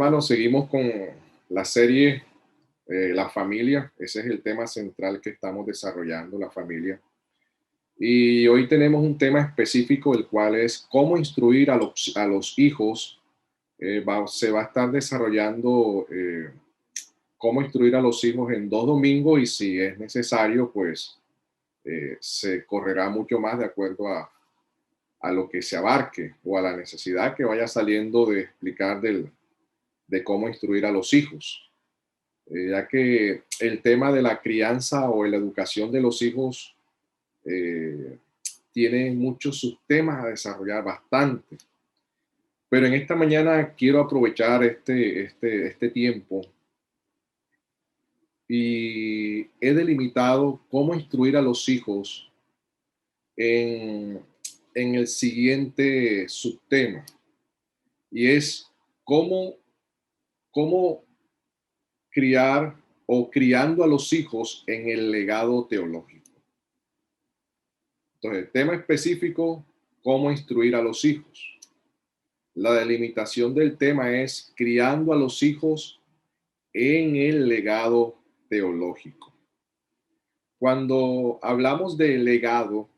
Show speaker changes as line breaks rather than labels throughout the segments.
hermanos, seguimos con la serie La familia. Ese es el tema central que estamos desarrollando, la familia. Y hoy tenemos un tema específico, el cual es cómo instruir a los hijos. Se va a estar desarrollando cómo instruir a los hijos en 2 domingos y si es necesario, pues se correrá mucho más de acuerdo a lo que se abarque o a la necesidad que vaya saliendo de explicar de cómo instruir a los hijos, ya que el tema de la crianza o la educación de los hijos eh, tiene muchos subtemas a desarrollar, bastante. Pero en esta mañana quiero aprovechar este tiempo y he delimitado cómo instruir a los hijos en, en el siguiente subtema, y es cómo, cómo criar o criando a los hijos en el legado teológico. Entonces, el tema específico, cómo instruir a los hijos. La delimitación del tema es criando a los hijos en el legado teológico. Cuando hablamos de legado,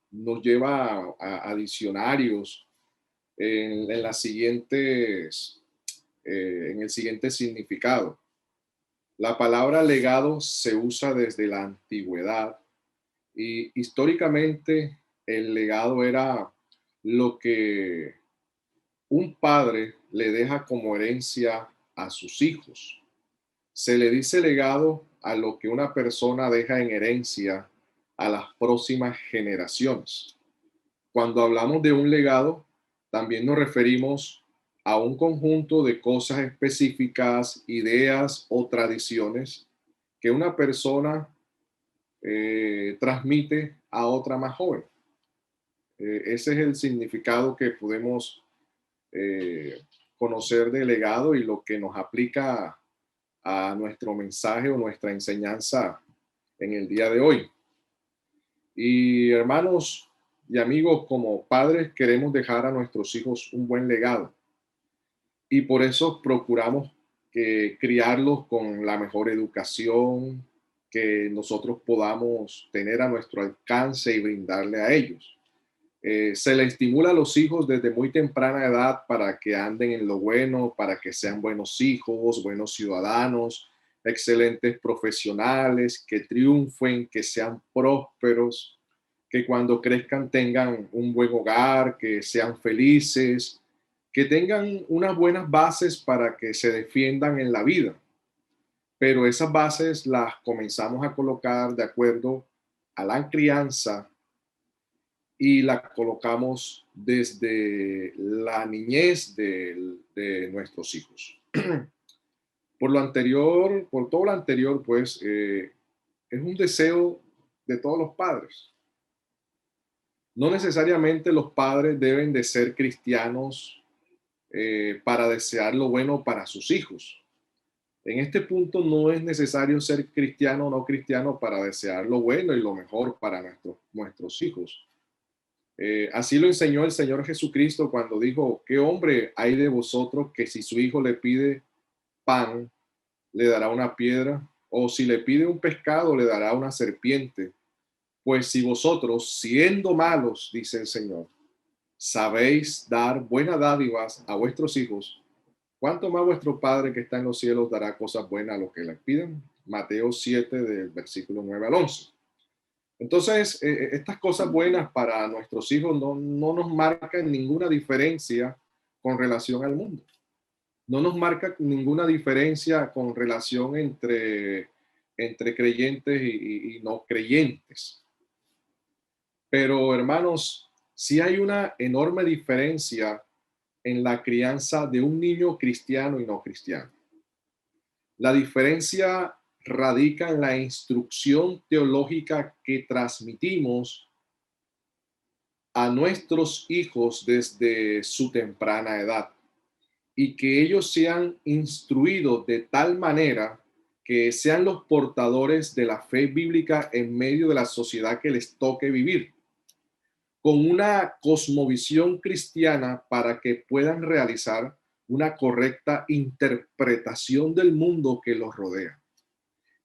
nos lleva a diccionarios en las siguientes, en el siguiente significado. La palabra legado se usa desde la antigüedad y históricamente el legado era lo que un padre le deja como herencia a sus hijos. Se le dice legado a lo que una persona deja en herencia a las próximas generaciones. Cuando hablamos de un legado, también nos referimos a un conjunto de cosas específicas, ideas o tradiciones que una persona transmite a otra más joven. Ese es el significado que podemos eh, conocer de legado y lo que nos aplica a nuestro mensaje o nuestra enseñanza en el día de hoy. Y hermanos y amigos, como padres queremos dejar a nuestros hijos un buen legado y por eso procuramos criarlos con la mejor educación que nosotros podamos tener a nuestro alcance y brindarle a ellos. Se le estimula a los hijos desde muy temprana edad para que anden en lo bueno, para que sean buenos hijos, buenos ciudadanos, excelentes profesionales, que triunfen, que sean prósperos, que cuando crezcan tengan un buen hogar, que sean felices, que tengan unas buenas bases para que se defiendan en la vida. Pero esas bases las comenzamos a colocar de acuerdo a la crianza y la colocamos desde la niñez de nuestros hijos. Por lo anterior, por todo lo anterior, pues es un deseo de todos los padres. No necesariamente los padres deben de ser cristianos para desear lo bueno para sus hijos. En este punto no es necesario ser cristiano o no cristiano para desear lo bueno y lo mejor para nuestros hijos. Así lo enseñó el Señor Jesucristo cuando dijo: ¿qué hombre hay de vosotros que si su hijo le pide pan, le dará una piedra? ¿O si le pide un pescado, le dará una serpiente? Pues si vosotros, siendo malos, dice el Señor, sabéis dar buenas dádivas a vuestros hijos, ¿cuánto más vuestro Padre que está en los cielos dará cosas buenas a los que le piden? Mateo 7, del versículo 9 al 11. Entonces, estas cosas buenas para nuestros hijos no nos marcan ninguna diferencia con relación al mundo. No nos marca ninguna diferencia con relación entre creyentes y no creyentes. Pero, hermanos, sí hay una enorme diferencia en la crianza de un niño cristiano y no cristiano. La diferencia radica en la instrucción teológica que transmitimos a nuestros hijos desde su temprana edad y que ellos sean instruidos de tal manera que sean los portadores de la fe bíblica en medio de la sociedad que les toque vivir, con una cosmovisión cristiana para que puedan realizar una correcta interpretación del mundo que los rodea.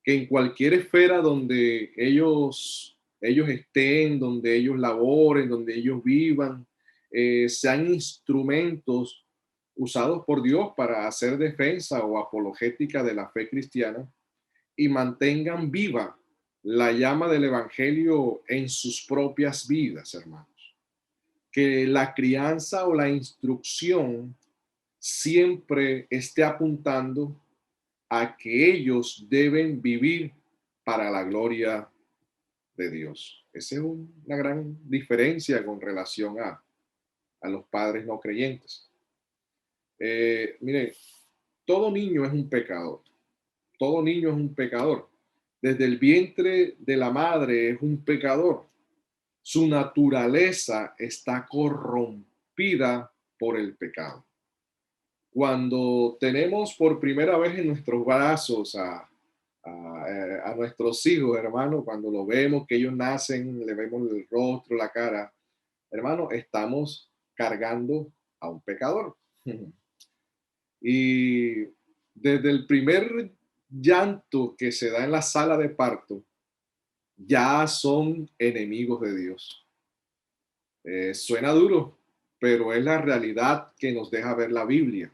Que en cualquier esfera donde ellos estén, donde ellos laboren, donde ellos vivan, sean instrumentos usados por Dios para hacer defensa o apologética de la fe cristiana y mantengan viva la llama del evangelio en sus propias vidas, hermanos. Que la crianza o la instrucción siempre esté apuntando a que ellos deben vivir para la gloria de Dios. Esa es una gran diferencia con relación a los padres no creyentes. Mire, todo niño es un pecador. Todo niño es un pecador. Desde el vientre de la madre es un pecador. Su naturaleza está corrompida por el pecado. Cuando tenemos por primera vez en nuestros brazos a nuestros hijos, hermano, cuando lo vemos, que ellos nacen, le vemos el rostro, la cara, hermano, estamos cargando a un pecador. Y desde el primer llanto que se da en la sala de parto, ya son enemigos de Dios. Suena duro, pero es la realidad que nos deja ver la Biblia.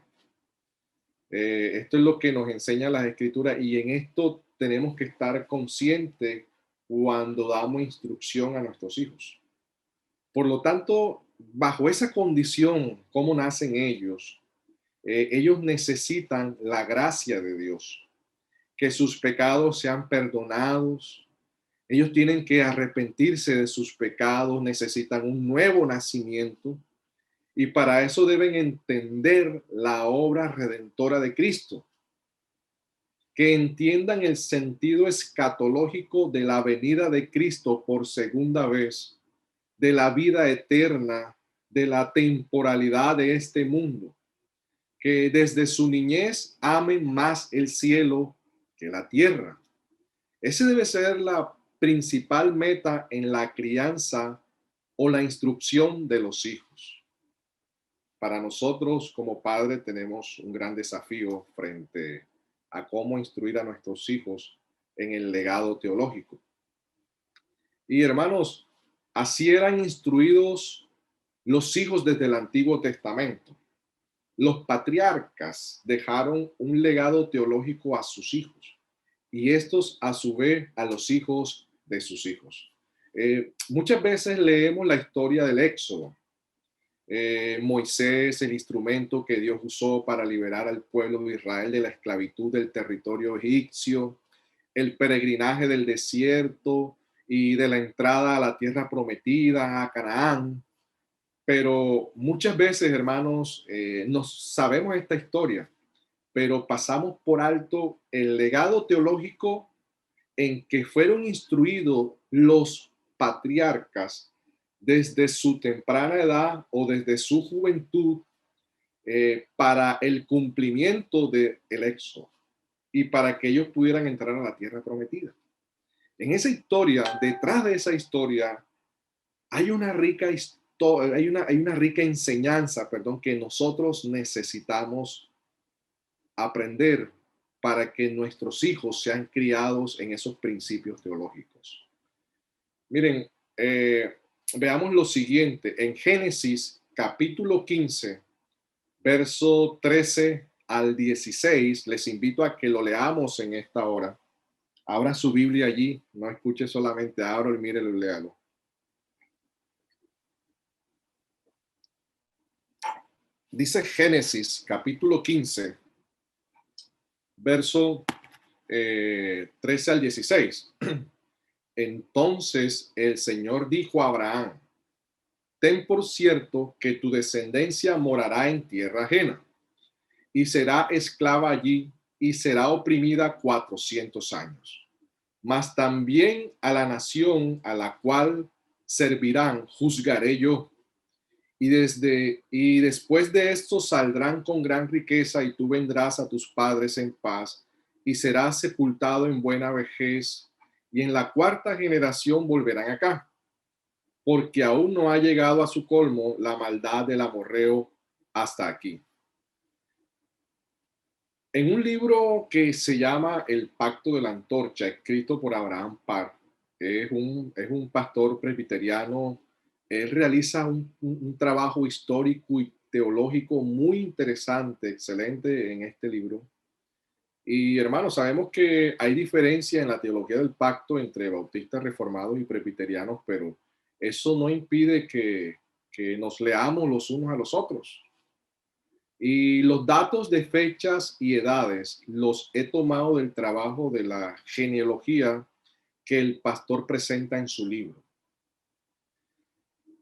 Esto es lo que nos enseña las escrituras y en esto tenemos que estar conscientes cuando damos instrucción a nuestros hijos. Por lo tanto, bajo esa condición, ¿cómo nacen ellos? Ellos necesitan la gracia de Dios, que sus pecados sean perdonados. Ellos tienen que arrepentirse de sus pecados, necesitan un nuevo nacimiento. Y para eso deben entender la obra redentora de Cristo, que entiendan el sentido escatológico de la venida de Cristo por segunda vez, de la vida eterna, de la temporalidad de este mundo, que desde su niñez amen más el cielo que la tierra. Ese debe ser la principal meta en la crianza o la instrucción de los hijos. Para nosotros como padres tenemos un gran desafío frente a cómo instruir a nuestros hijos en el legado teológico. Y hermanos, así eran instruidos los hijos desde el Antiguo Testamento. Los patriarcas dejaron un legado teológico a sus hijos y estos a su vez a los hijos de sus hijos. Muchas veces leemos la historia del Éxodo. Moisés, el instrumento que Dios usó para liberar al pueblo de Israel de la esclavitud del territorio egipcio, el peregrinaje del desierto y de la entrada a la tierra prometida, a Canaán. Pero muchas veces, hermanos, nos sabemos esta historia, pero pasamos por alto el legado teológico en que fueron instruidos los patriarcas desde su temprana edad o desde su juventud para el cumplimiento del Éxodo y para que ellos pudieran entrar a la tierra prometida. En esa historia, detrás de esa historia, hay una rica historia, hay una rica enseñanza, perdón, que nosotros necesitamos aprender para que nuestros hijos sean criados en esos principios teológicos. Miren, veamos lo siguiente. En Génesis capítulo 15, verso 13 al 16, les invito a que lo leamos en esta hora. Abra su Biblia allí, no escuche solamente, abra y mírelo y léalo. Dice Génesis capítulo 15, verso 13 al 16. Entonces el Señor dijo a Abraham: ten por cierto que tu descendencia morará en tierra ajena y será esclava allí y será oprimida 400 años. Mas también a la nación a la cual servirán juzgaré yo. Y después de esto saldrán con gran riqueza y tú vendrás a tus padres en paz y serás sepultado en buena vejez y en la cuarta generación volverán acá, porque aún no ha llegado a su colmo la maldad del amorreo hasta aquí. En un libro que se llama El Pacto de la Antorcha, escrito por Abraham Parr, es un pastor presbiteriano. Él realiza un trabajo histórico y teológico muy interesante, excelente en este libro. Y hermanos, sabemos que hay diferencia en la teología del pacto entre bautistas reformados y presbiterianos, pero eso no impide que nos leamos los unos a los otros. Y los datos de fechas y edades los he tomado del trabajo de la genealogía que el pastor presenta en su libro.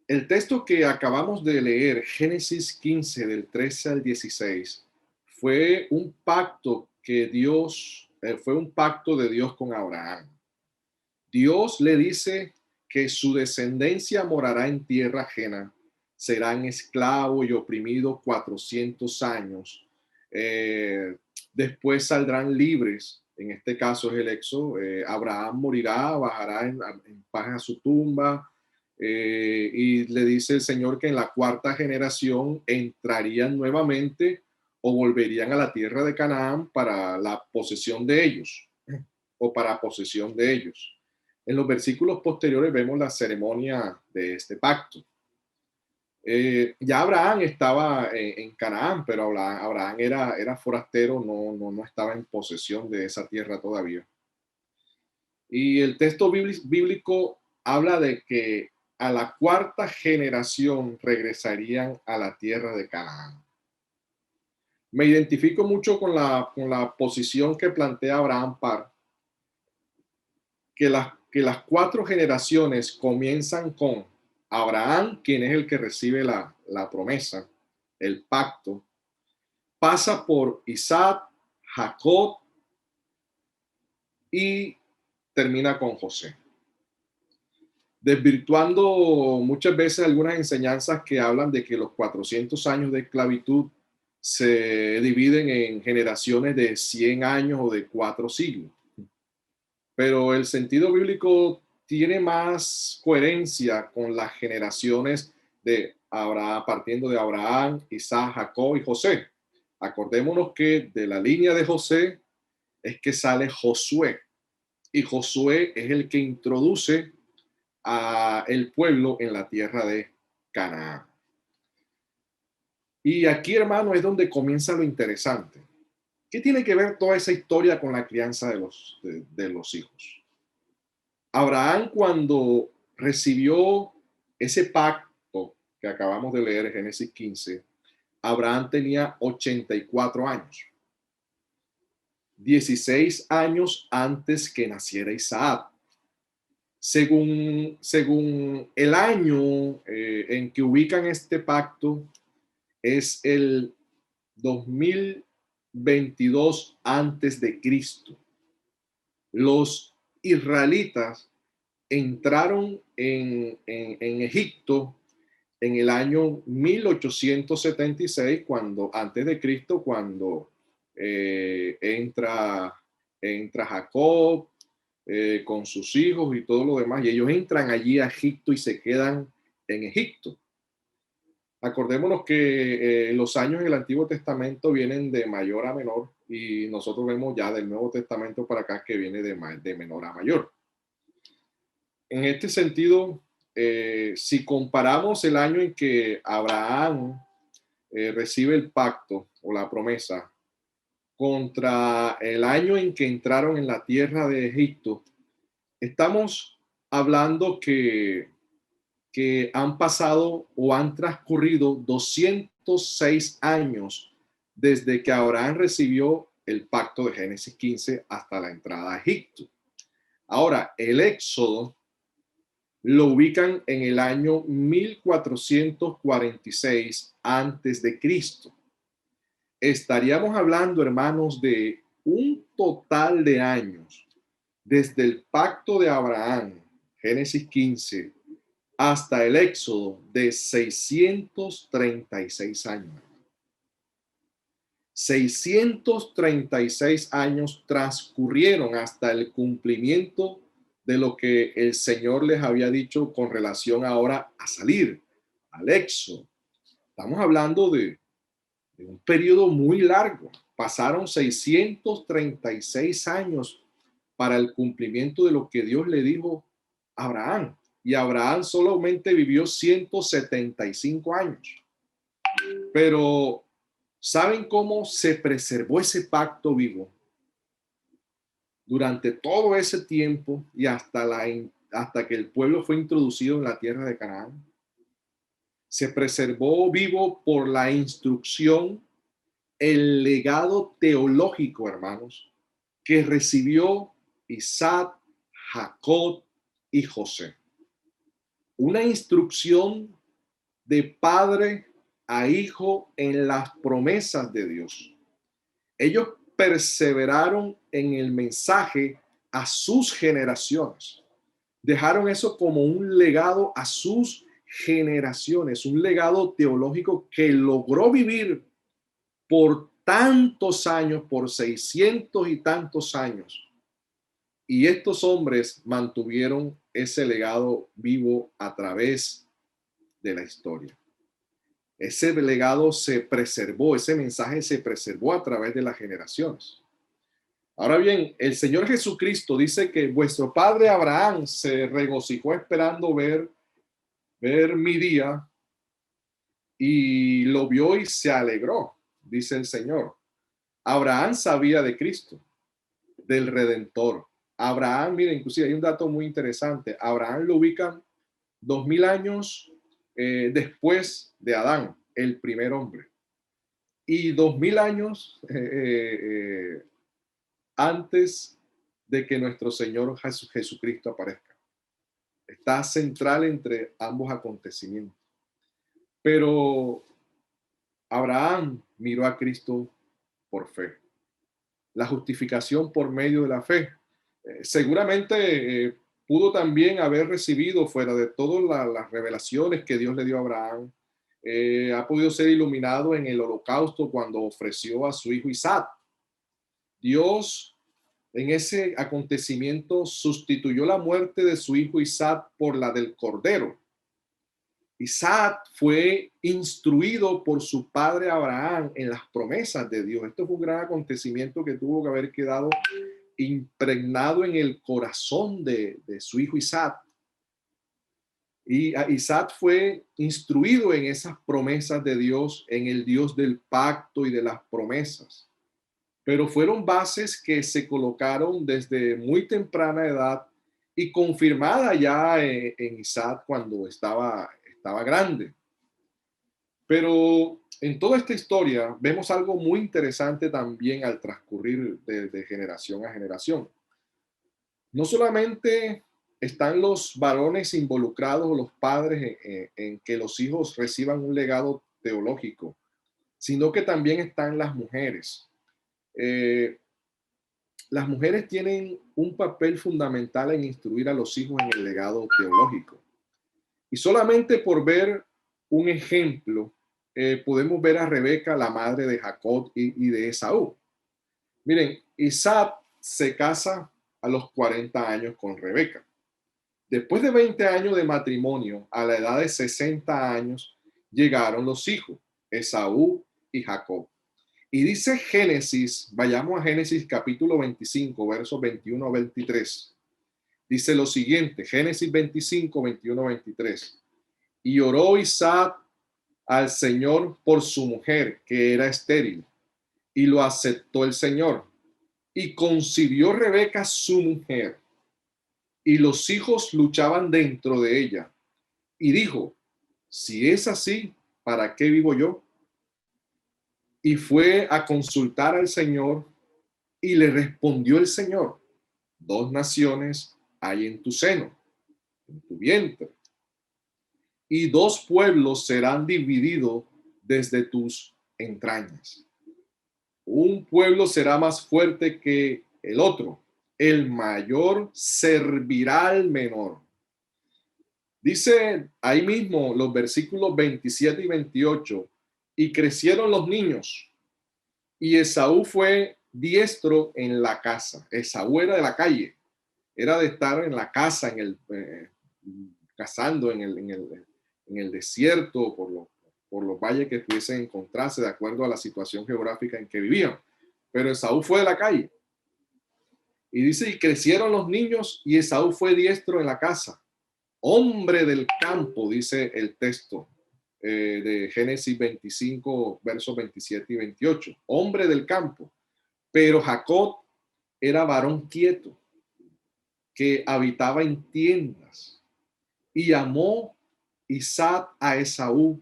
El texto que acabamos de leer, Génesis 15, del 13 al 16, fue un pacto de Dios con Abraham. Dios le dice que su descendencia morará en tierra ajena, serán esclavos y oprimidos 400 años. Después saldrán libres. En este caso es el Éxodo. Abraham morirá, bajará en paz a su tumba. Y le dice el Señor que en la cuarta generación entrarían nuevamente o volverían a la tierra de Canaán para la posesión de ellos o para posesión de ellos. En los versículos posteriores vemos la ceremonia de este pacto. Ya Abraham estaba en Canaán, pero Abraham era forastero, no estaba en posesión de esa tierra todavía. Y el texto bíblico habla de que a la cuarta generación regresarían a la tierra de Canaán. Me identifico mucho con la posición que plantea Abraham Parr, que las cuatro generaciones comienzan con Abraham, quien es el que recibe la promesa, el pacto, pasa por Isaac, Jacob y termina con José, desvirtuando muchas veces algunas enseñanzas que hablan de que los 400 años de esclavitud se dividen en generaciones de 100 años o de 4 siglos. Pero el sentido bíblico tiene más coherencia con las generaciones de Abraham, partiendo de Abraham, Isaac, Jacob y José. Acordémonos que de la línea de José es que sale Josué, y Josué es el que introduce a el pueblo en la tierra de Canaán. Y aquí, hermano, es donde comienza lo interesante. ¿Qué tiene que ver toda esa historia con la crianza de los hijos? Abraham, cuando recibió ese pacto que acabamos de leer en Génesis 15, Abraham tenía 84 años, 16 años antes que naciera Isaac. Según el año en que ubican este pacto, es el 2022 antes de Cristo. Los israelitas entraron en Egipto en el año 1876, cuando, antes de Cristo, cuando entra Jacob con sus hijos y todo lo demás, y ellos entran allí a Egipto y se quedan en Egipto. Acordémonos que los años en el Antiguo Testamento vienen de mayor a menor, y nosotros vemos ya del Nuevo Testamento para acá que viene de menor a mayor. En este sentido, si comparamos el año en que Abraham recibe el pacto o la promesa contra el año en que entraron en la tierra de Egipto, estamos hablando que han pasado o han transcurrido 206 años desde que Abraham recibió el pacto de Génesis 15 hasta la entrada a Egipto. Ahora, el Éxodo lo ubican en el año 1446 antes de Cristo. Estaríamos hablando, hermanos, de un total de años desde el pacto de Abraham, Génesis 15, hasta el Éxodo de 636 años. 636 años transcurrieron hasta el cumplimiento de lo que el Señor les había dicho con relación ahora a salir, al Éxodo. Estamos hablando de un periodo muy largo. pasaron 636 años para el cumplimiento de lo que Dios le dijo a Abraham. Y Abraham solamente vivió 175 años. Pero ¿saben cómo se preservó ese pacto vivo? Durante todo ese tiempo y hasta que el pueblo fue introducido en la tierra de Canaán. Se preservó vivo por la instrucción, el legado teológico, hermanos, que recibió Isaac, Jacob y José. Una instrucción de padre a hijo en las promesas de Dios. Ellos perseveraron en el mensaje a sus generaciones. Dejaron eso como un legado a sus generaciones, un legado teológico que logró vivir por tantos años, por 600 y tantos años. Y estos hombres mantuvieron ese legado vivo a través de la historia. Ese legado se preservó, ese mensaje se preservó a través de las generaciones. Ahora bien, el Señor Jesucristo dice que vuestro padre Abraham se regocijó esperando ver mi día y lo vio y se alegró, dice el Señor. Abraham sabía de Cristo, del Redentor. Abraham, miren, inclusive hay un dato muy interesante. Abraham lo ubican 2000 años después de Adán, el primer hombre. Y 2000 años antes de que nuestro Señor Jesucristo aparezca. Está central entre ambos acontecimientos. Pero Abraham miró a Cristo por fe. La justificación por medio de la fe. Seguramente pudo también haber recibido, fuera de todas las revelaciones que Dios le dio a Abraham, ha podido ser iluminado en el holocausto cuando ofreció a su hijo Isaac. Dios en ese acontecimiento sustituyó la muerte de su hijo Isaac por la del cordero. Isaac fue instruido por su padre Abraham en las promesas de Dios. Esto fue un gran acontecimiento que tuvo que haber quedado impregnado en el corazón de su hijo Isaac. Y Isaac fue instruido en esas promesas de Dios, en el Dios del pacto y de las promesas. Pero fueron bases que se colocaron desde muy temprana edad y confirmada ya en Isaac cuando estaba grande. Pero en toda esta historia vemos algo muy interesante también al transcurrir de generación a generación. No solamente están los varones involucrados o los padres en que los hijos reciban un legado teológico, sino que también están las mujeres. Las mujeres tienen un papel fundamental en instruir a los hijos en el legado teológico. Y solamente por ver un ejemplo, podemos ver a Rebeca, la madre de Jacob y de Esaú. Miren, Isaac se casa a los 40 años con Rebeca. Después de 20 años de matrimonio, a la edad de 60 años, llegaron los hijos, Esaú y Jacob. Y dice Génesis, vayamos a Génesis capítulo 25, versos 21 a 23. Dice lo siguiente, Génesis 25, 21 a 23. Y oró Isaac al Señor por su mujer, que era estéril, y lo aceptó el Señor. Y concibió Rebeca su mujer, y los hijos luchaban dentro de ella. Y dijo, si es así, ¿para qué vivo yo? Y fue a consultar al Señor, y le respondió el Señor, 2 naciones hay en tu seno, en tu vientre, y 2 pueblos serán divididos desde tus entrañas. Un pueblo será más fuerte que el otro, el mayor servirá al menor. Dice ahí mismo los versículos 27 y 28, y crecieron los niños, y Esaú fue diestro en la casa. Esaú era de la calle, era de estar en la casa, cazando en el desierto, por los valles que pudiesen encontrarse de acuerdo a la situación geográfica en que vivían. pero Esaú fue de la calle. Y dice, y crecieron los niños y Esaú fue diestro en la casa. Hombre del campo, dice el texto de Génesis 25, versos 27 y 28. Hombre del campo. Pero Jacob era varón quieto, que habitaba en tiendas. Y amó Isaac a Esaú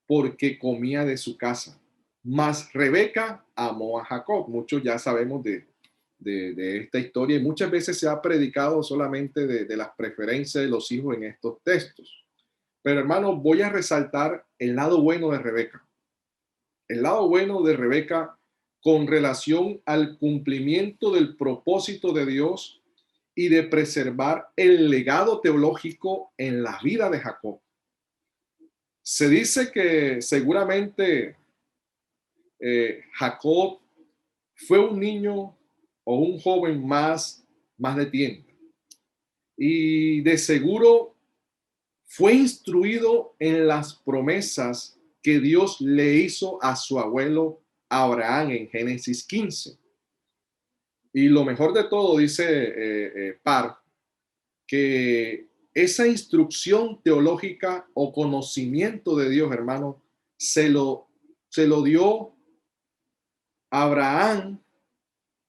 porque comía de su casa. Mas Rebeca amó a Jacob. Muchos ya sabemos de esta historia y muchas veces se ha predicado solamente de las preferencias de los hijos en estos textos. Pero hermano, voy a resaltar el lado bueno de Rebeca. El lado bueno de Rebeca con relación al cumplimiento del propósito de Dios y de preservar el legado teológico en la vida de Jacob. Se dice que seguramente Jacob fue un niño o un joven más de tiempo. Y de seguro fue instruido en las promesas que Dios le hizo a su abuelo Abraham en Génesis 15. Y lo mejor de todo, dice Par, que esa instrucción teológica o conocimiento de Dios, hermano, se lo dio Abraham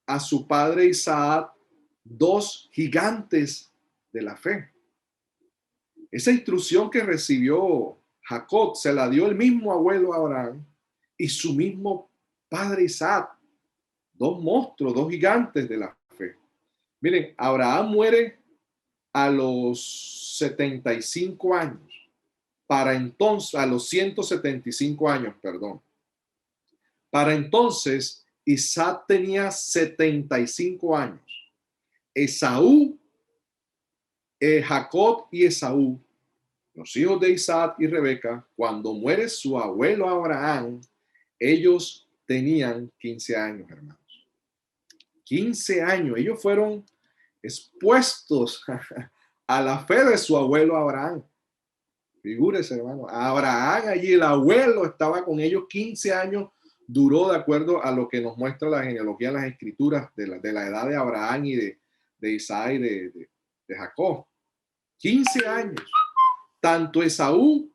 a su padre Isaac, dos gigantes de la fe. Esa instrucción que recibió Jacob se la dio el mismo abuelo Abraham y su mismo padre Isaac, dos monstruos, dos gigantes de la fe. Miren, Abraham muere a los 75 años, para entonces, a los 175 años, perdón. Para entonces, Isaac tenía 75 años. Esaú, Jacob y Esaú, los hijos de Isaac y Rebeca, cuando muere su abuelo Abraham, ellos tenían 15 años, hermanos. 15 años. Ellos fueron expuestos a la fe de su abuelo Abraham. Figúrese, hermano. Abraham allí, el abuelo, estaba con ellos 15 años. Duró de acuerdo a lo que nos muestra la genealogía de las escrituras de la edad de Abraham y de Isaac y de Jacob. 15 años. Tanto Esaú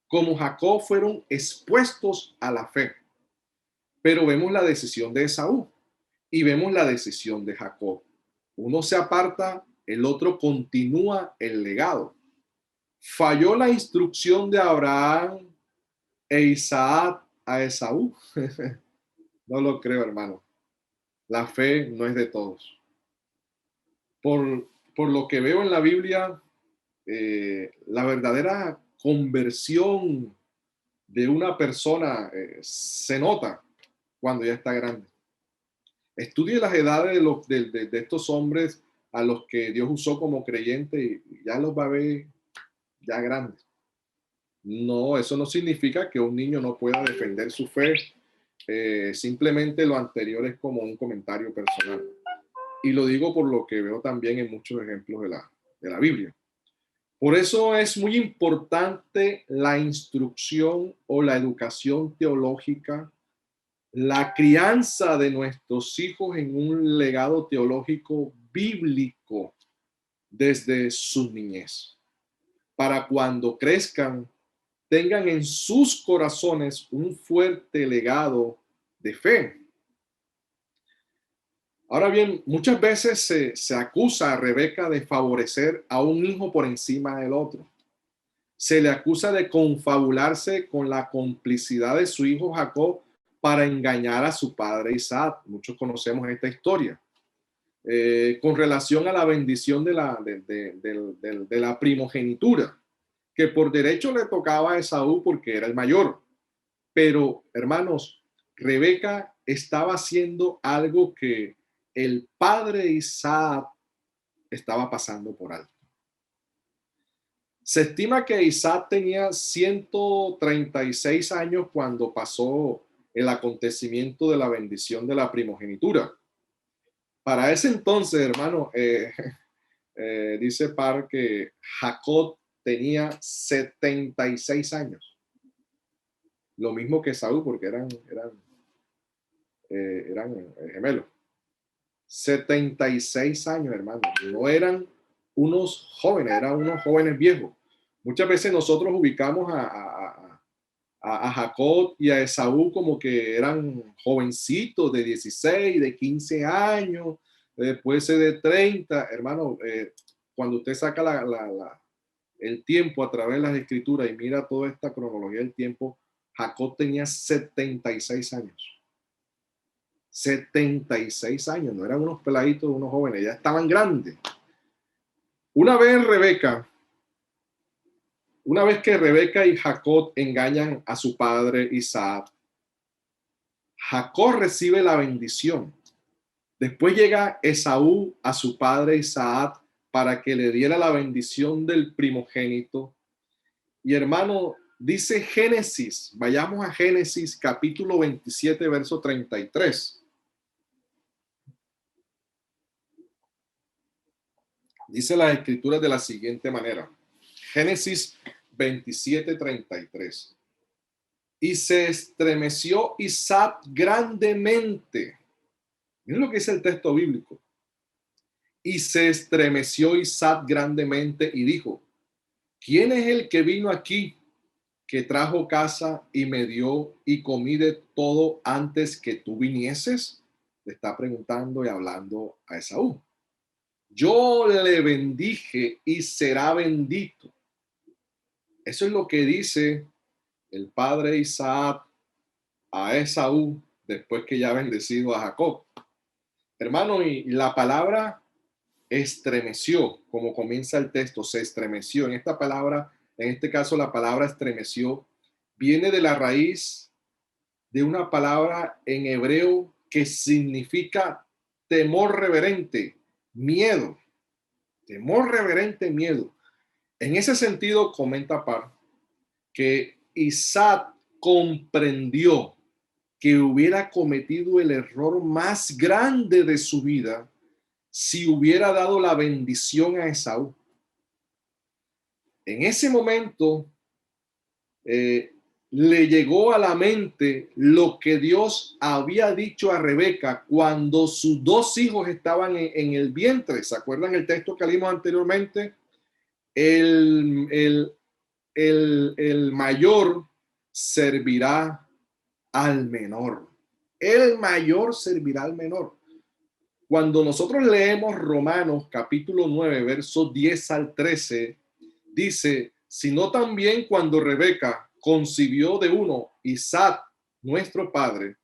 como Jacob fueron expuestos a la fe. Pero vemos la decisión de Esaú y vemos la decisión de Jacob. Uno se aparta, el otro continúa el legado. Falló la instrucción de Abraham e Isaac a Esaú. No lo creo, hermano. La fe no es de todos. Por lo que veo en la Biblia, la verdadera conversión de una persona se nota cuando ya está grande. Estudie las edades de estos hombres a los que Dios usó como creyente y ya los va a ver ya grandes. No, eso no significa que un niño no pueda defender su fe. Simplemente lo anterior es como un comentario personal. Y lo digo por lo que veo también en muchos ejemplos de la Biblia. Por eso es muy importante la instrucción o la educación teológica, la crianza de nuestros hijos en un legado teológico bíblico desde su niñez, para cuando crezcan tengan en sus corazones un fuerte legado de fe. Ahora bien, muchas veces se acusa a Rebeca de favorecer a un hijo por encima del otro. Se le acusa de confabularse con la complicidad de su hijo Jacob para engañar a su padre Isaac. Muchos conocemos esta historia. Con relación a la bendición de la primogenitura, que por derecho le tocaba a Esaú porque era el mayor. Pero, hermanos, Rebeca estaba haciendo algo que el padre Isaac estaba pasando por alto. Se estima que Isaac tenía 136 años cuando pasó el acontecimiento de la bendición de la primogenitura. Para ese entonces, hermano, dice Par que Jacob tenía 76 años. Lo mismo que Saúl, porque eran eran gemelos. 76 años, hermano. No eran unos jóvenes, eran unos jóvenes viejos. Muchas veces nosotros ubicamos a Jacob y a Esaú como que eran jovencitos de 16, de 15 años, después de 30. Hermano, cuando usted saca el tiempo a través de las escrituras y mira toda esta cronología del tiempo, Jacob tenía 76 años. 76 años, no eran unos peladitos, unos jóvenes, ya estaban grandes. Una vez que Rebeca y Jacob engañan a su padre Isaac, Jacob recibe la bendición. Después llega Esaú a su padre Isaac para que le diera la bendición del primogénito. Y hermano, dice Génesis, vayamos a Génesis capítulo 27, verso 33. Dice las escrituras de la siguiente manera. Génesis 27, 33. Y se estremeció Isaac grandemente. Miren lo que dice el texto bíblico. Y se estremeció Isaac grandemente y dijo, ¿quién es el que vino aquí, que trajo casa y me dio y comí de todo antes que tú vinieses? Le está preguntando y hablando a Esaú. Yo le bendije y será bendito. Eso es lo que dice el padre Isaac a Esaú después que ya ha bendecido a Jacob. Hermano, y la palabra estremeció, como comienza el texto, se estremeció. En esta palabra, en este caso la palabra estremeció, viene de la raíz de una palabra en hebreo que significa temor reverente, miedo. Temor reverente, miedo. En ese sentido, comenta Par, que Isaac comprendió que hubiera cometido el error más grande de su vida si hubiera dado la bendición a Esaú. En ese momento le llegó a la mente lo que Dios había dicho a Rebeca cuando sus dos hijos estaban en el vientre. ¿Se acuerdan el texto que leímos anteriormente? El mayor servirá al menor. El mayor servirá al menor. Cuando nosotros leemos Romanos capítulo 9, versos 10 al 13, dice, sino también cuando Rebeca concibió de uno, Isaac, nuestro padre,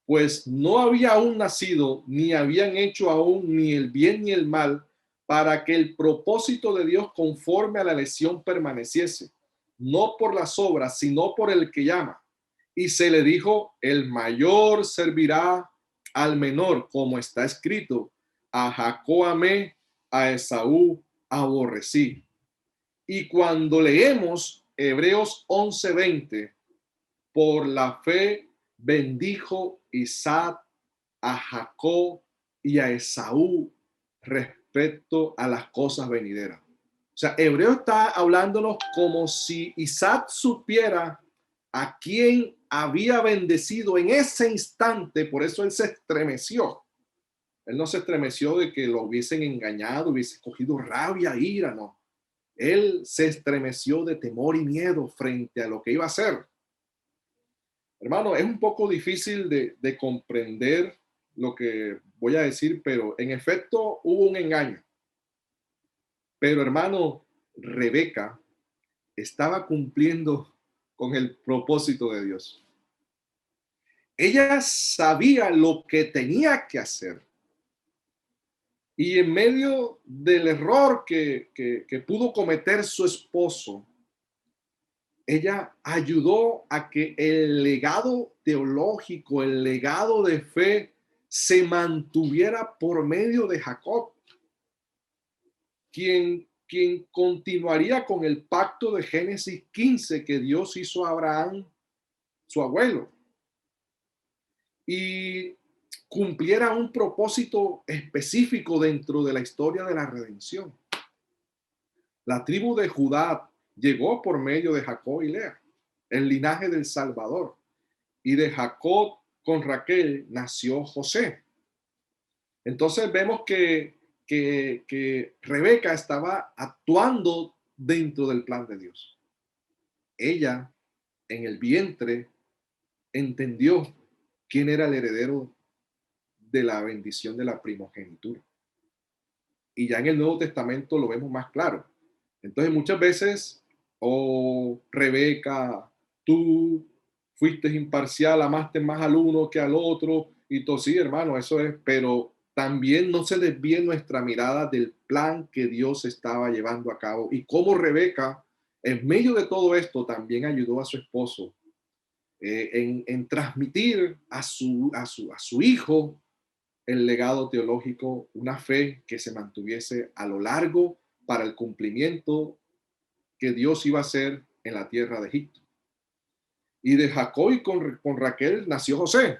pues no había aún nacido, ni habían hecho aún ni el bien ni el mal, para que el propósito de Dios conforme a la elección permaneciese, no por las obras, sino por el que llama. Y se le dijo, el mayor servirá al menor, como está escrito, a Jacob amé, a Esaú aborrecí. Y cuando leemos Hebreos 11:20, por la fe bendijo Isaac a Jacob y a Esaú respecto a las cosas venideras. O sea, Hebreo está hablándonos como si Isaac supiera a quién había bendecido en ese instante, por eso él se estremeció. Él no se estremeció de que lo hubiesen engañado, hubiese cogido rabia, ira, no. Él se estremeció de temor y miedo frente a lo que iba a hacer. Hermano, es un poco difícil de comprender lo que voy a decir, pero en efecto hubo un engaño. Pero hermano, Rebeca estaba cumpliendo con el propósito de Dios. Ella sabía lo que tenía que hacer. Y en medio del error que pudo cometer su esposo, ella ayudó a que el legado teológico, el legado de fe, se mantuviera por medio de Jacob, quien continuaría con el pacto de Génesis 15 que Dios hizo a Abraham, su abuelo, y cumpliera un propósito específico dentro de la historia de la redención. La tribu de Judá llegó por medio de Jacob y Lea, el linaje del Salvador. Y de Jacob con Raquel nació José. Entonces vemos que Rebeca estaba actuando dentro del plan de Dios. Ella, en el vientre, entendió quién era el heredero de la bendición de la primogenitura. Y ya en el Nuevo Testamento lo vemos más claro. Entonces muchas veces, oh Rebeca, tú fuiste imparcial, amaste más al uno que al otro, y todo, sí, hermano, eso es, pero también no se desvíe nuestra mirada del plan que Dios estaba llevando a cabo y cómo Rebeca, en medio de todo esto, también ayudó a su esposo en transmitir a su hijo el legado teológico, una fe que se mantuviese a lo largo para el cumplimiento que Dios iba a hacer en la tierra de Egipto. Y de Jacob y con Raquel nació José.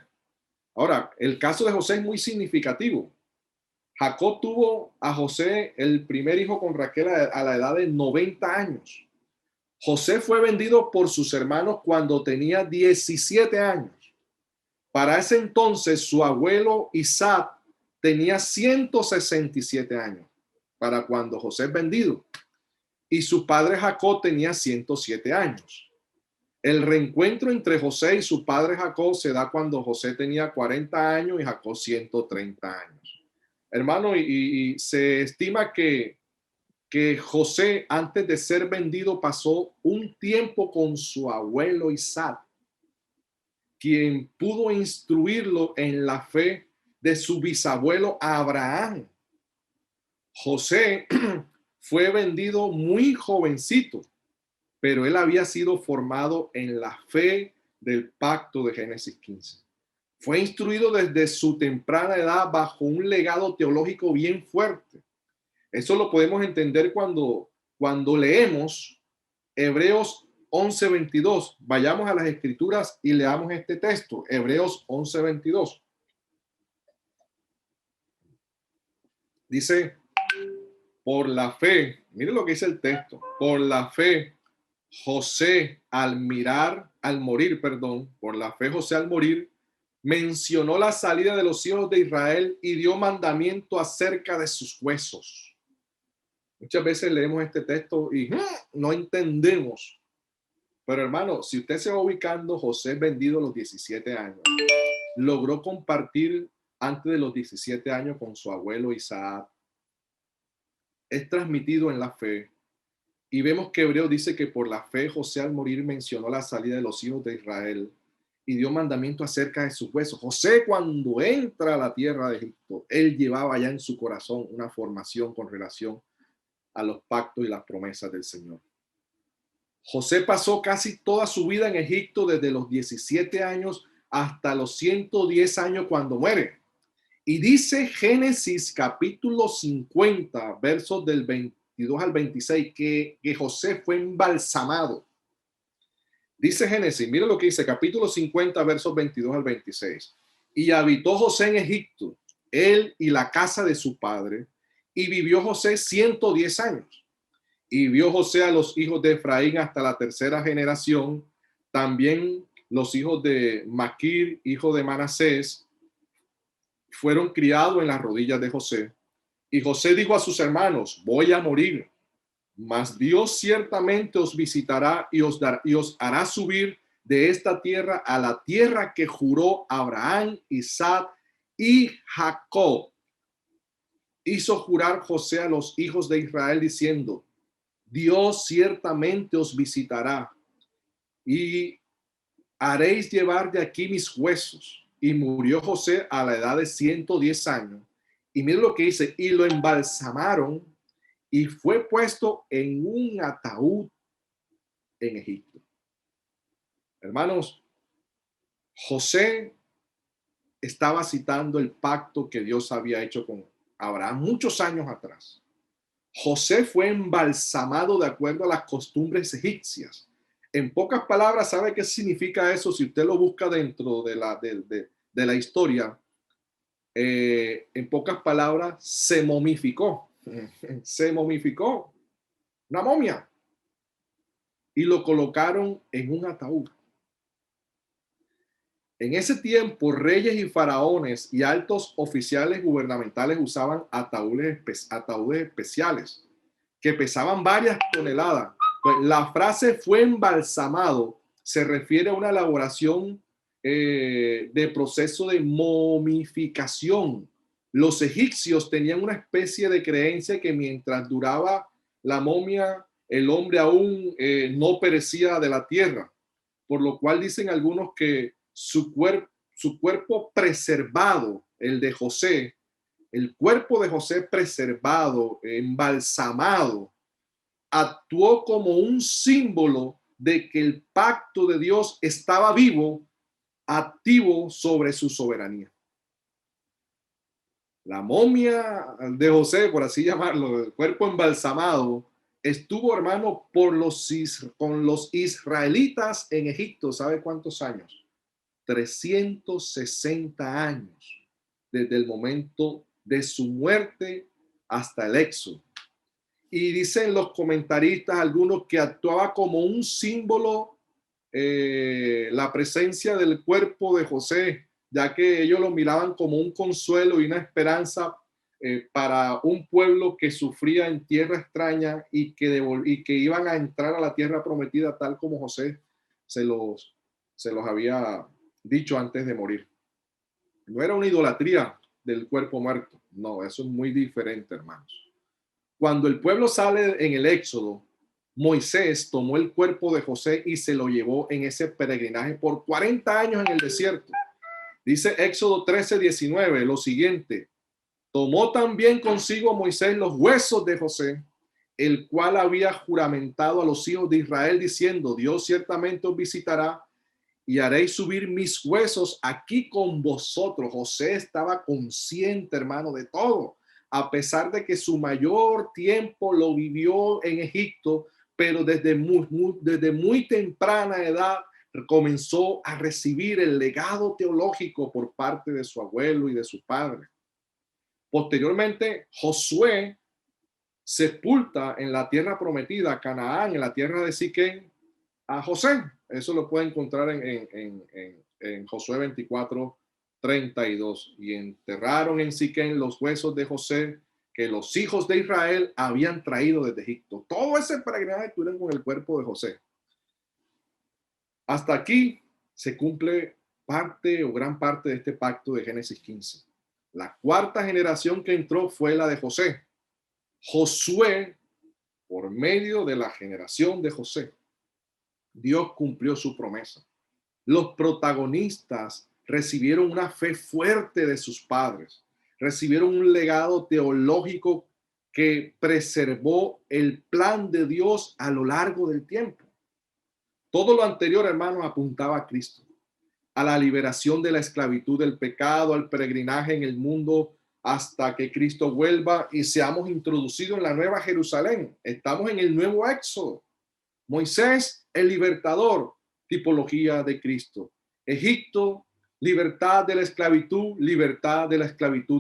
Ahora, el caso de José es muy significativo. Jacob tuvo a José, el primer hijo con Raquel, a la edad de 90 años. José fue vendido por sus hermanos cuando tenía 17 años. Para ese entonces, su abuelo Isaac tenía 167 años para cuando José es vendido. Y su padre Jacob tenía 107 años. El reencuentro entre José y su padre Jacob se da cuando José tenía 40 años y Jacob 130 años. Hermano, y se estima que José, antes de ser vendido, pasó un tiempo con su abuelo Isaac, quien pudo instruirlo en la fe de su bisabuelo Abraham. José fue vendido muy jovencito, pero él había sido formado en la fe del pacto de Génesis 15. Fue instruido desde su temprana edad bajo un legado teológico bien fuerte. Eso lo podemos entender cuando leemos Hebreos 11:22. Vayamos a las escrituras y leamos este texto, Hebreos 11:22. Dice, por la fe, mire lo que dice el texto, por la fe, José al morir, por la fe José al morir, mencionó la salida de los hijos de Israel y dio mandamiento acerca de sus huesos. Muchas veces leemos este texto y no entendemos. Pero hermano, si usted se va ubicando, José vendido a los 17 años, logró compartir antes de los 17 años con su abuelo Isaac. Es transmitido en la fe. Y vemos que Hebreo dice que por la fe José al morir mencionó la salida de los hijos de Israel y dio mandamiento acerca de sus huesos. José, cuando entra a la tierra de Egipto, él llevaba ya en su corazón una formación con relación a los pactos y las promesas del Señor. José pasó casi toda su vida en Egipto, desde los 17 años hasta los 110 años cuando muere. Y dice Génesis capítulo 50, versos del 22 al 26, que José fue embalsamado. Dice Génesis, mire lo que dice, capítulo 50, versos 22 al 26. Y habitó José en Egipto, él y la casa de su padre, y vivió José 110 años. Y vio José a los hijos de Efraín hasta la tercera generación, también los hijos de Maquir, hijo de Manasés, fueron criados en las rodillas de José. Y José dijo a sus hermanos, voy a morir, mas Dios ciertamente os visitará y os hará subir de esta tierra a la tierra que juró Abraham, Isaac y Jacob. Hizo jurar José a los hijos de Israel diciendo, Dios ciertamente os visitará y haréis llevar de aquí mis huesos. Y murió José a la edad de 110 años. Y miren lo que dice, y lo embalsamaron y fue puesto en un ataúd en Egipto. Hermanos, José estaba citando el pacto que Dios había hecho con Abraham muchos años atrás. José fue embalsamado de acuerdo a las costumbres egipcias. En pocas palabras, ¿sabe qué significa eso? Si usted lo busca dentro de la historia, en pocas palabras, se momificó. Se momificó. Una momia. Y lo colocaron en un ataúd. En ese tiempo, reyes y faraones y altos oficiales gubernamentales usaban ataúdes especiales que pesaban varias toneladas. Pues, la frase fue embalsamado se refiere a una elaboración de proceso de momificación. Los egipcios tenían una especie de creencia que mientras duraba la momia, el hombre aún no perecía de la tierra, por lo cual dicen algunos que su cuerpo preservado, el de José, el cuerpo de José preservado, embalsamado, actuó como un símbolo de que el pacto de Dios estaba vivo, activo sobre su soberanía. La momia de José, por así llamarlo, el cuerpo embalsamado, estuvo, hermano, con los israelitas en Egipto. ¿Sabe cuántos años? 360 años, desde el momento de su muerte hasta el éxodo. Y dicen los comentaristas, algunos, que actuaba como un símbolo la presencia del cuerpo de José, ya que ellos lo miraban como un consuelo y una esperanza para un pueblo que sufría en tierra extraña y que iban a entrar a la tierra prometida tal como José se los, se los había dicho antes de morir. No era una idolatría del cuerpo muerto, no, eso es muy diferente, hermanos. Cuando el pueblo sale en el éxodo, Moisés tomó el cuerpo de José y se lo llevó en ese peregrinaje por 40 años en el desierto. Dice Éxodo 13:19 lo siguiente: tomó también consigo Moisés los huesos de José, el cual había juramentado a los hijos de Israel diciendo: Dios ciertamente os visitará y haréis subir mis huesos aquí con vosotros. José estaba consciente, hermano, de todo, a pesar de que su mayor tiempo lo vivió en Egipto, pero desde muy temprana edad comenzó a recibir el legado teológico por parte de su abuelo y de su padre. Posteriormente, Josué sepulta en la tierra prometida, Canaán, en la tierra de Siquén, a José. Eso lo puede encontrar en Josué 24:32. Y enterraron en Siquén los huesos de José que los hijos de Israel habían traído desde Egipto. Todo ese peregrinaje estuvieron con el cuerpo de José. Hasta aquí se cumple parte o gran parte de este pacto de Génesis 15. La cuarta generación que entró fue la de José. Josué, por medio de la generación de José, Dios cumplió su promesa. Los protagonistas recibieron una fe fuerte de sus padres, recibieron un legado teológico que preservó el plan de Dios a lo largo del tiempo. Todo lo anterior, hermanos, apuntaba a Cristo, a la liberación de la esclavitud del pecado, al peregrinaje en el mundo hasta que Cristo vuelva y seamos introducidos en la nueva Jerusalén. Estamos en el nuevo Éxodo. Moisés, el libertador, tipología de Cristo. Egipto, libertad de la esclavitud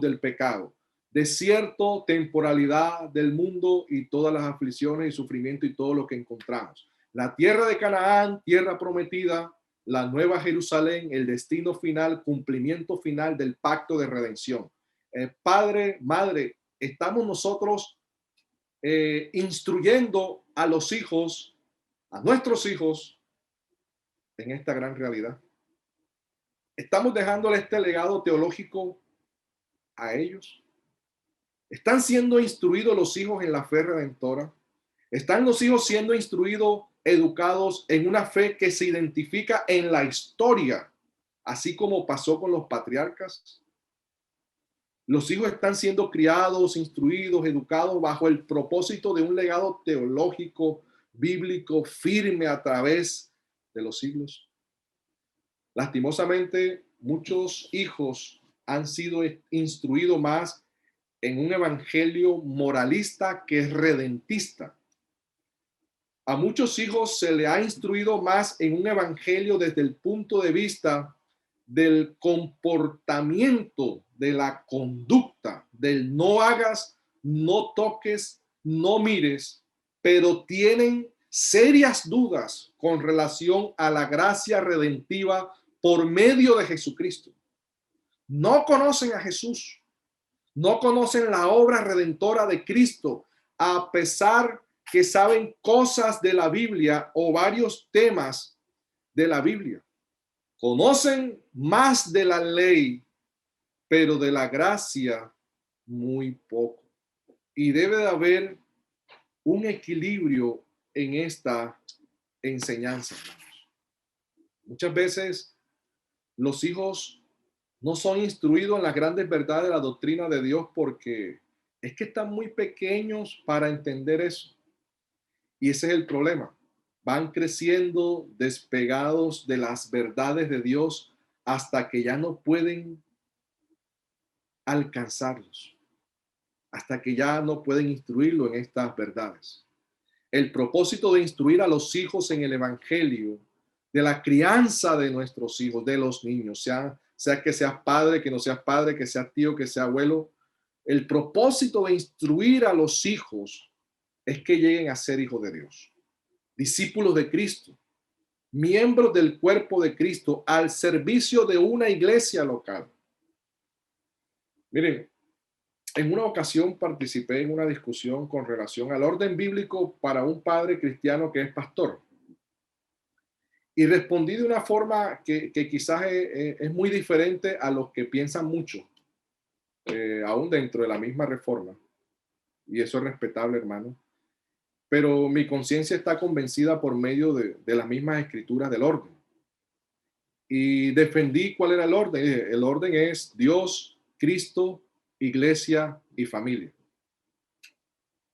del pecado. Desierto, temporalidad del mundo y todas las aflicciones y sufrimiento y todo lo que encontramos. La tierra de Canaán, tierra prometida, la nueva Jerusalén, el destino final, cumplimiento final del pacto de redención. Padre, madre, estamos nosotros instruyendo a los hijos, a nuestros hijos, en esta gran realidad. Estamos dejándole este legado teológico a ellos. Están siendo instruidos los hijos en la fe redentora. Están los hijos siendo instruidos, educados en una fe que se identifica en la historia, así como pasó con los patriarcas. Los hijos están siendo criados, instruidos, educados bajo el propósito de un legado teológico, bíblico, firme a través de los siglos. Lastimosamente, muchos hijos han sido instruidos más en un evangelio moralista que redentista. A muchos hijos se le ha instruido más en un evangelio desde el punto de vista del comportamiento, de la conducta, del no hagas, no toques, no mires, pero tienen serias dudas con relación a la gracia redentiva por medio de Jesucristo. No conocen a Jesús, no conocen la obra redentora de Cristo, a pesar que saben cosas de la Biblia o varios temas de la Biblia. Conocen más de la ley, pero de la gracia muy poco. Y debe de haber un equilibrio en esta enseñanza. Muchas veces los hijos no son instruidos en las grandes verdades de la doctrina de Dios porque es que están muy pequeños para entender eso. Y ese es el problema. Van creciendo despegados de las verdades de Dios hasta que ya no pueden alcanzarlos, hasta que ya no pueden instruirlo en estas verdades. El propósito de instruir a los hijos en el evangelio, de la crianza de nuestros hijos, de los niños, sea que seas padre, que no seas padre, que seas tío, que sea abuelo, el propósito de instruir a los hijos es que lleguen a ser hijos de Dios, discípulos de Cristo, miembros del cuerpo de Cristo, al servicio de una iglesia local. Miren, en una ocasión participé en una discusión con relación al orden bíblico para un padre cristiano que es pastor. Y respondí de una forma que quizás es muy diferente a los que piensan mucho, aún dentro de la misma reforma. Y eso es respetable, hermano. Pero mi conciencia está convencida por medio de las mismas escrituras del orden. Y defendí cuál era el orden. El orden es Dios, Cristo, iglesia y familia.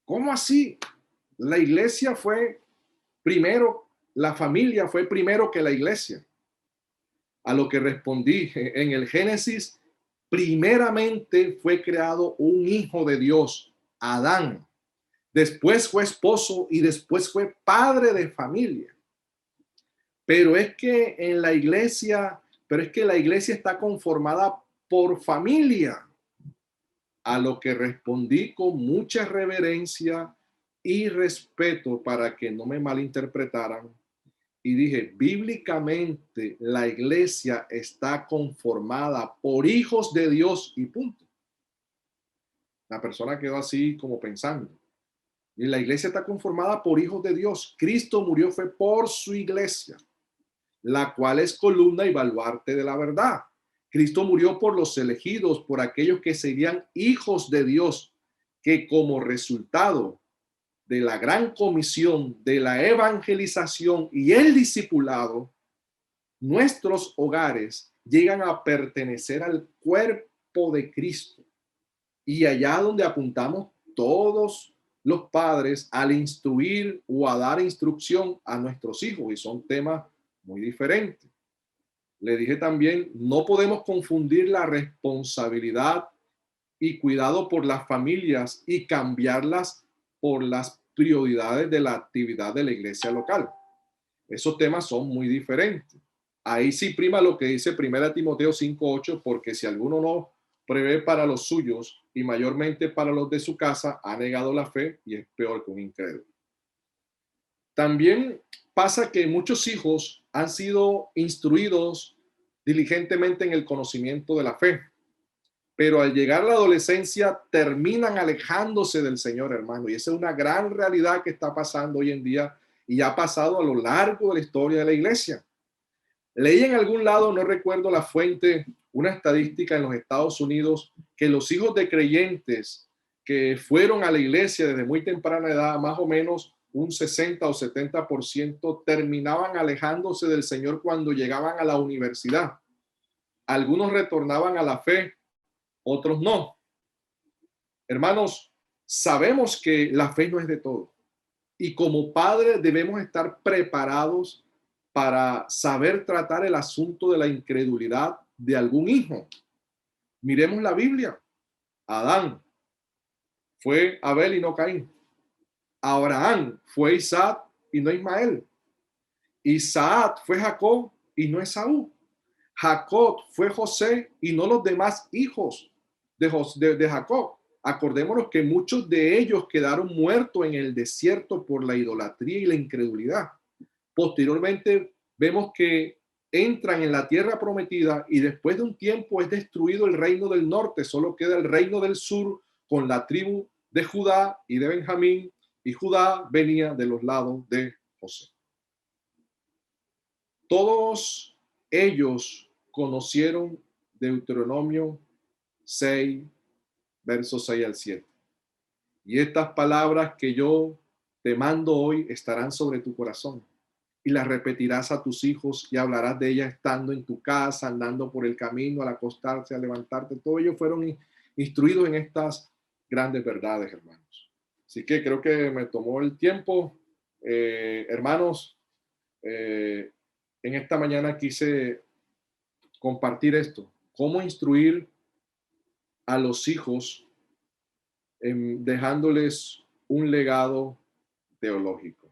¿Cómo así? La iglesia fue primero, la familia fue primero que la iglesia. A lo que respondí, en el Génesis, primeramente fue creado un hijo de Dios, Adán. Después fue esposo y después fue padre de familia. Pero es que la iglesia está conformada por familia. A lo que respondí con mucha reverencia y respeto para que no me malinterpretaran. Y dije, bíblicamente la iglesia está conformada por hijos de Dios y punto. La persona quedó así como pensando. Y la iglesia está conformada por hijos de Dios. Cristo murió fue por su iglesia, la cual es columna y baluarte de la verdad. Cristo murió por los elegidos, por aquellos que serían hijos de Dios, que como resultado de la gran comisión, de la evangelización y el discipulado, nuestros hogares llegan a pertenecer al cuerpo de Cristo. Y allá donde apuntamos todos los padres al instruir o a dar instrucción a nuestros hijos, y son temas muy diferentes. Le dije también, no podemos confundir la responsabilidad y cuidado por las familias y cambiarlas por las prioridades de la actividad de la iglesia local. Esos temas son muy diferentes. Ahí sí prima lo que dice 1 Timoteo 5:8, porque si alguno no prevé para los suyos y mayormente para los de su casa, ha negado la fe y es peor que un incrédulo. También pasa que muchos hijos han sido instruidos diligentemente en el conocimiento de la fe, pero al llegar a la adolescencia terminan alejándose del Señor, hermano. Y esa es una gran realidad que está pasando hoy en día y ha pasado a lo largo de la historia de la iglesia. Leí en algún lado, no recuerdo la fuente, una estadística en los Estados Unidos que los hijos de creyentes que fueron a la iglesia desde muy temprana edad, más o menos un 60 o 70%, terminaban alejándose del Señor cuando llegaban a la universidad. Algunos retornaban a la fe, otros no. Hermanos, sabemos que la fe no es de todo. Y como padres debemos estar preparados para saber tratar el asunto de la incredulidad de algún hijo. Miremos la Biblia. Adán fue Abel y no Caín. Abraham fue Isaac y no Ismael. Isaac fue Jacob y no Esaú. Jacob fue José y no los demás hijos de Jacob. Acordémonos que muchos de ellos quedaron muertos en el desierto por la idolatría y la incredulidad. Posteriormente vemos que entran en la tierra prometida y después de un tiempo es destruido el reino del norte, solo queda el reino del sur con la tribu de Judá y de Benjamín, y Judá venía de los lados de José. Todos ellos conocieron Deuteronomio 6, versos 6 al 7. Y estas palabras que yo te mando hoy estarán sobre tu corazón y las repetirás a tus hijos y hablarás de ellas estando en tu casa, andando por el camino, al acostarte, al levantarte. Todos ellos fueron instruidos en estas grandes verdades, hermanos. Así que creo que me tomó el tiempo. Hermanos, en esta mañana quise compartir esto, cómo instruir a los hijos dejándoles un legado teológico.